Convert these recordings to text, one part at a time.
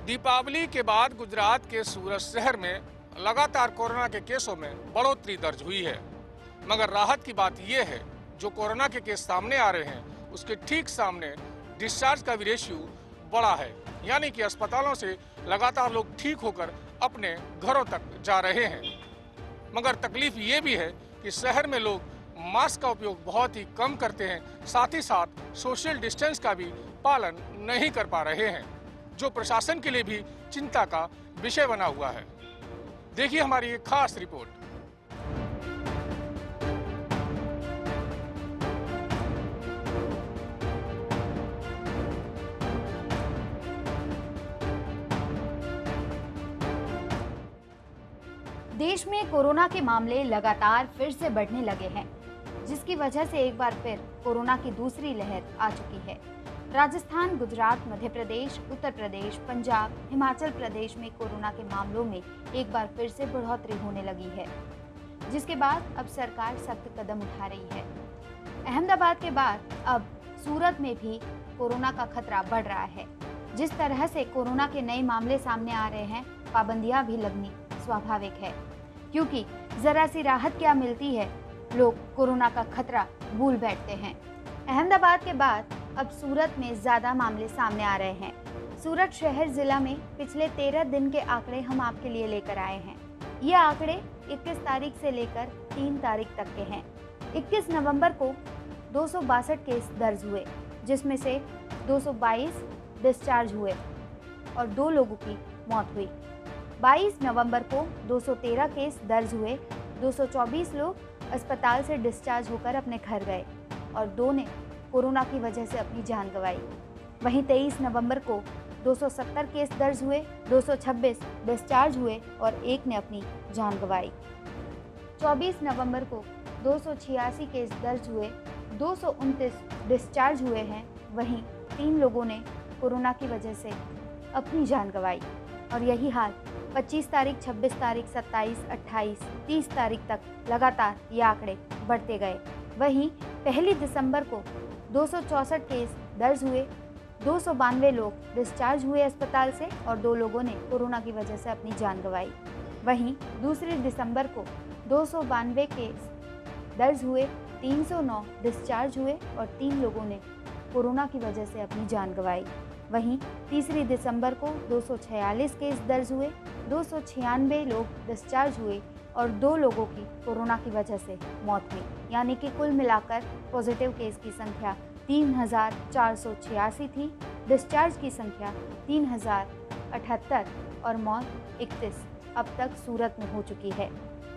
दीपावली के बाद गुजरात के सूरत शहर में लगातार कोरोना के केसों में बढ़ोतरी दर्ज हुई है। मगर राहत की बात यह है, जो कोरोना के केस सामने आ रहे हैं उसके ठीक सामने डिस्चार्ज का भी रेशियो बड़ा है, यानी कि अस्पतालों से लगातार लोग ठीक होकर अपने घरों तक जा रहे हैं। मगर तकलीफ ये भी है कि शहर में लोग मास्क का उपयोग बहुत ही कम करते हैं, साथ ही साथ सोशल डिस्टेंस का भी पालन नहीं कर पा रहे हैं, जो प्रशासन के लिए भी चिंता का विषय बना हुआ है। देखिए हमारी एक खास रिपोर्ट। देश में कोरोना के मामले लगातार फिर से बढ़ने लगे हैं, जिसकी वजह से एक बार फिर कोरोना की दूसरी लहर आ चुकी है। राजस्थान, गुजरात, मध्य प्रदेश, उत्तर प्रदेश, पंजाब, हिमाचल प्रदेश में कोरोना के मामलों में एक बार फिर से बढ़ोतरी होने लगी है, जिसके बाद अब सरकार सख्त कदम उठा रही है। अहमदाबाद के बाद अब सूरत में भी कोरोना का खतरा बढ़ रहा है। जिस तरह से कोरोना के नए मामले सामने आ रहे हैं, पाबंदियां भी लगनी स्वाभाविक है, क्योंकि जरा सी राहत क्या मिलती है, लोग कोरोना का खतरा भूल बैठते हैं। अहमदाबाद के बाद अब सूरत में ज्यादा मामले सामने आ रहे हैं। सूरत शहर जिला में पिछले 13 दिन के आंकड़े हम आपके लिए लेकर आए हैं। ये आंकड़े 21 तारीख से लेकर 3 तारीख तक के हैं। 21 नवंबर को 262 केस दर्ज हुए, जिसमें से 222 डिस्चार्ज हुए और 2 लोगों की मौत हुई। 22 नवंबर को 213 केस दर्ज हुए, 224 लोग अस्पताल से डिस्चार्ज होकर अपने घर गए और 2 ने कोरोना की वजह से अपनी जान गंवाई। वहीं 23 नवंबर को 270 केस दर्ज हुए, 226 डिस्चार्ज हुए और 1 ने अपनी जान गंवाई। 24 नवंबर को 286 केस दर्ज हुए, 229 डिस्चार्ज हुए हैं। वहीं 3 लोगों ने कोरोना की वजह से अपनी जान गंवाई और यही हाल 25 तारीख, 26 तारीख, 27, 28, 30 तारीख तक लगातार ये आंकड़े बढ़ते गए। वहीं 1 दिसंबर को 264 केस दर्ज हुए, 292 लोग डिस्चार्ज हुए अस्पताल से और 2 लोगों ने कोरोना की वजह से अपनी जान गंवाई। वहीं 2 दिसंबर को 292 केस दर्ज हुए, 309 डिस्चार्ज हुए और 3 लोगों ने कोरोना की वजह से अपनी जान गंवाई। वहीं 3 दिसंबर को 246 केस दर्ज हुए, 296 लोग डिस्चार्ज हुए और 2 लोगों की कोरोना की वजह से मौत हुई। यानी कि कुल मिलाकर पॉजिटिव केस की संख्या 3486 थी, डिस्चार्ज की संख्या 3078 और मौत 31 अब तक सूरत में हो चुकी है।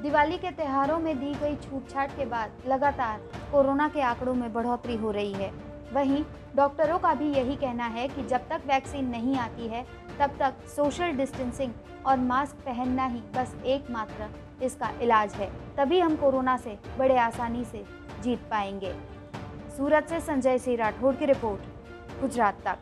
दिवाली के त्योहारों में दी गई छूट-छाट के बाद लगातार कोरोना के आंकड़ों में बढ़ोतरी हो रही है। वहीं डॉक्टरों का भी यही कहना है कि जब तक वैक्सीन नहीं आती है, तब तक सोशल डिस्टेंसिंग और मास्क पहनना ही बस एकमात्र इसका इलाज है। तभी हम कोरोना से बड़े आसानी से जीत पाएंगे। सूरत से संजय सिंह राठौड़ की रिपोर्ट, गुजरात तक।